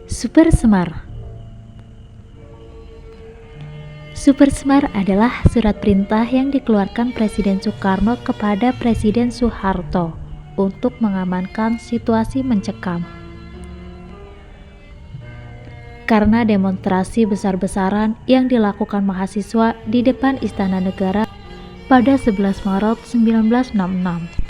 Super Semar. Super Semar adalah surat perintah yang dikeluarkan Presiden Soekarno kepada Presiden Soeharto untuk mengamankan situasi mencekam. Karena demonstrasi besar-besaran yang dilakukan mahasiswa di depan Istana Negara pada 11 Maret 1966.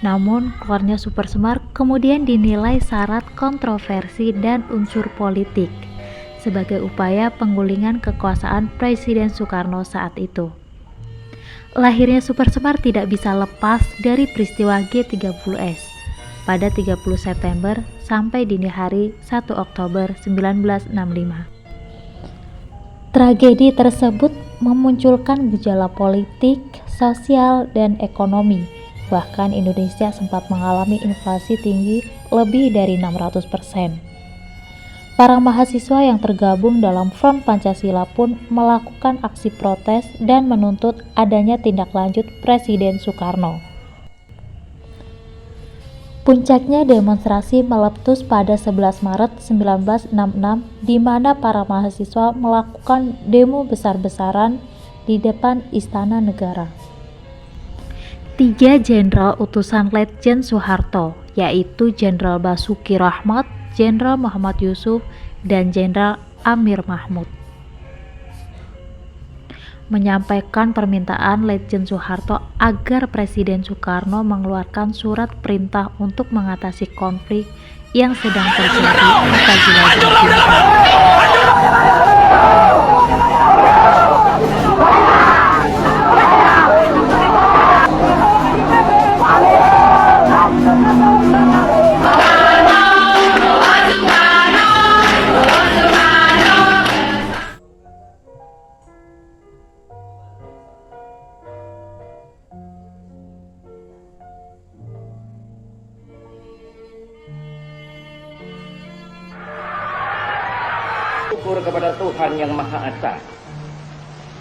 Namun, keluarnya Super Semar kemudian dinilai syarat kontroversi dan unsur politik sebagai upaya penggulingan kekuasaan Presiden Soekarno saat itu. Lahirnya Super Semar tidak bisa lepas dari peristiwa G30S pada 30 September sampai dini hari 1 Oktober 1965. Tragedi tersebut memunculkan gejala politik, sosial, dan ekonomi. Bahkan Indonesia sempat mengalami inflasi tinggi lebih dari 600%. Para mahasiswa yang tergabung dalam Front Pancasila pun melakukan aksi protes dan menuntut adanya tindak lanjut Presiden Soekarno. Puncaknya demonstrasi meletus pada 11 Maret 1966 di mana para mahasiswa melakukan demo besar-besaran di depan Istana Negara. 3 jenderal utusan Letjen Soeharto, yaitu Jenderal Basuki Rahmat, Jenderal Muhammad Yusuf, dan Jenderal Amir Mahmud, menyampaikan permintaan Letjen Soeharto agar Presiden Soekarno mengeluarkan surat perintah untuk mengatasi konflik yang sedang terjadi apabila diizinkan. Syukur kepada Tuhan Yang Maha Esa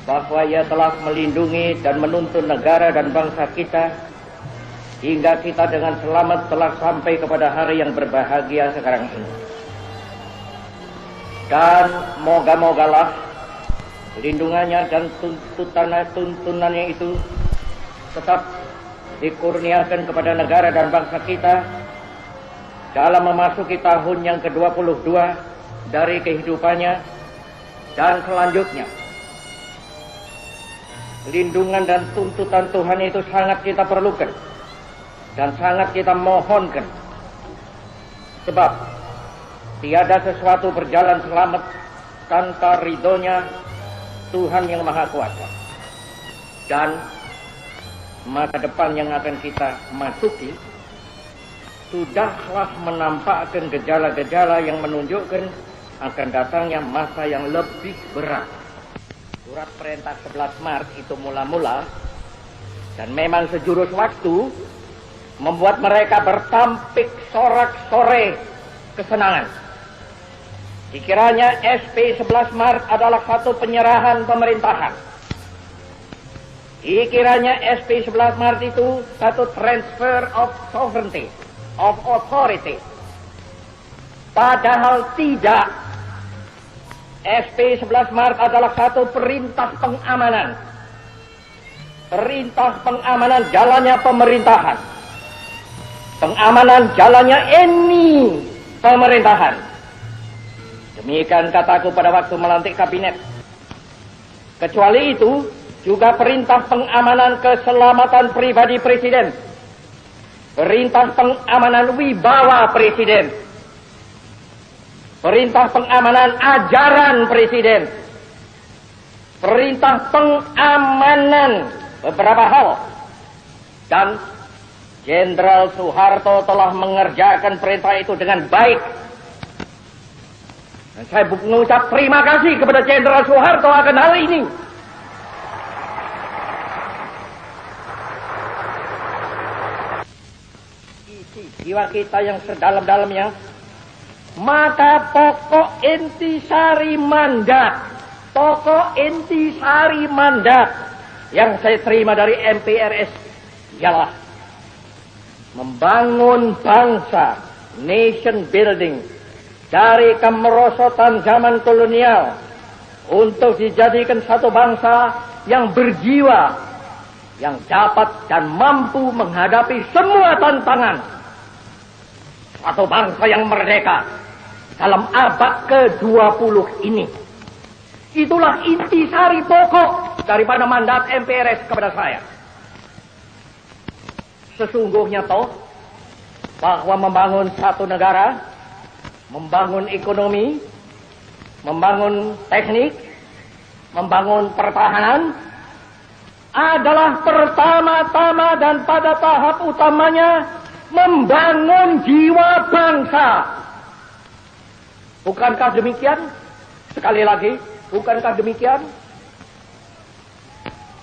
bahwa Ia telah melindungi dan menuntun negara dan bangsa kita hingga kita dengan selamat telah sampai kepada hari yang berbahagia sekarang ini. Dan moga-mogalah lindungannya dan tuntunannya itu tetap dikurniakan kepada negara dan bangsa kita dalam memasuki tahun yang ke-22 dari kehidupannya dan selanjutnya. Lindungan dan tuntutan Tuhan itu sangat kita perlukan dan sangat kita mohonkan, sebab tiada sesuatu berjalan selamat tanpa ridhonya Tuhan Yang Maha Kuasa. Dan masa depan yang akan kita masuki sudahlah menampakkan gejala-gejala yang menunjukkan akan datangnya masa yang lebih berat. Surat perintah 11 Maret itu mula-mula dan memang sejurus waktu membuat mereka bertampik sorak-sore kesenangan. Dikiranya SP 11 Maret adalah satu penyerahan pemerintahan. Dikiranya SP 11 Maret itu satu transfer of sovereignty, of authority. Padahal tidak. SP 11 Maret adalah satu perintah pengamanan. Perintah pengamanan jalannya pemerintahan. Pengamanan jalannya ini pemerintahan. Demikian kataku pada waktu melantik kabinet. Kecuali itu, juga perintah pengamanan keselamatan pribadi Presiden. Perintah pengamanan wibawa Presiden. Perintah pengamanan ajaran Presiden. Perintah pengamanan beberapa hal. Dan Jenderal Soeharto telah mengerjakan perintah itu dengan baik. Dan saya mengucap terima kasih kepada Jenderal Soeharto akan hal ini. Isi jiwa kita yang sedalam-dalamnya, maka pokok intisari mandat yang saya terima dari MPRS ialah membangun bangsa, nation building, dari kemerosotan zaman kolonial untuk dijadikan satu bangsa yang berjiwa, yang dapat dan mampu menghadapi semua tantangan. Satu bangsa yang merdeka dalam abad ke-20 ini. Itulah intisari pokok daripada mandat MPRS kepada saya. Sesungguhnya toh, bahwa membangun satu negara, membangun ekonomi, membangun teknik, membangun pertahanan, adalah pertama-tama dan pada tahap utamanya membangun jiwa bangsa. Bukankah demikian? Sekali lagi, bukankah demikian?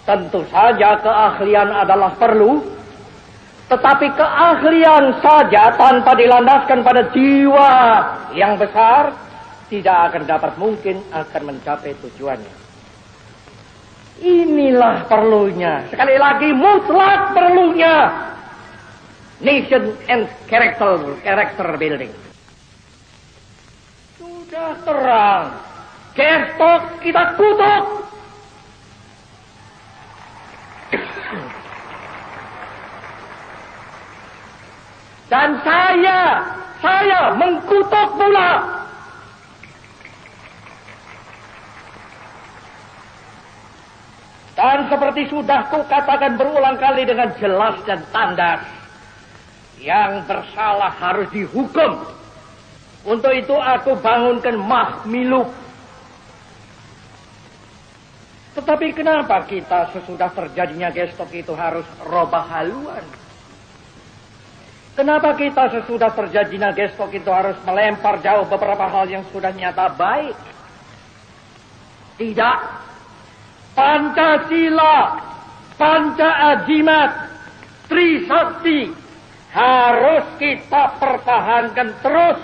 Tentu saja keahlian adalah perlu, tetapi keahlian saja tanpa dilandaskan pada jiwa yang besar tidak akan dapat mungkin akan mencapai tujuannya. Inilah perlunya, sekali lagi mutlak perlunya nation and character building. Sudah terang, gestok kita kutuk. Dan saya mengkutuk pula. Dan seperti sudah kukatakan berulang kali dengan jelas dan tandas, yang bersalah harus dihukum. Untuk itu aku bangunkan Mahmiluk. Tetapi kenapa kita sesudah terjadinya gestok itu harus robah haluan? Kenapa kita sesudah terjadinya gestok itu harus melempar jauh beberapa hal yang sudah nyata baik? Tidak. Pancasila, Panca-Ajimat, Trisakti harus kita pertahankan terus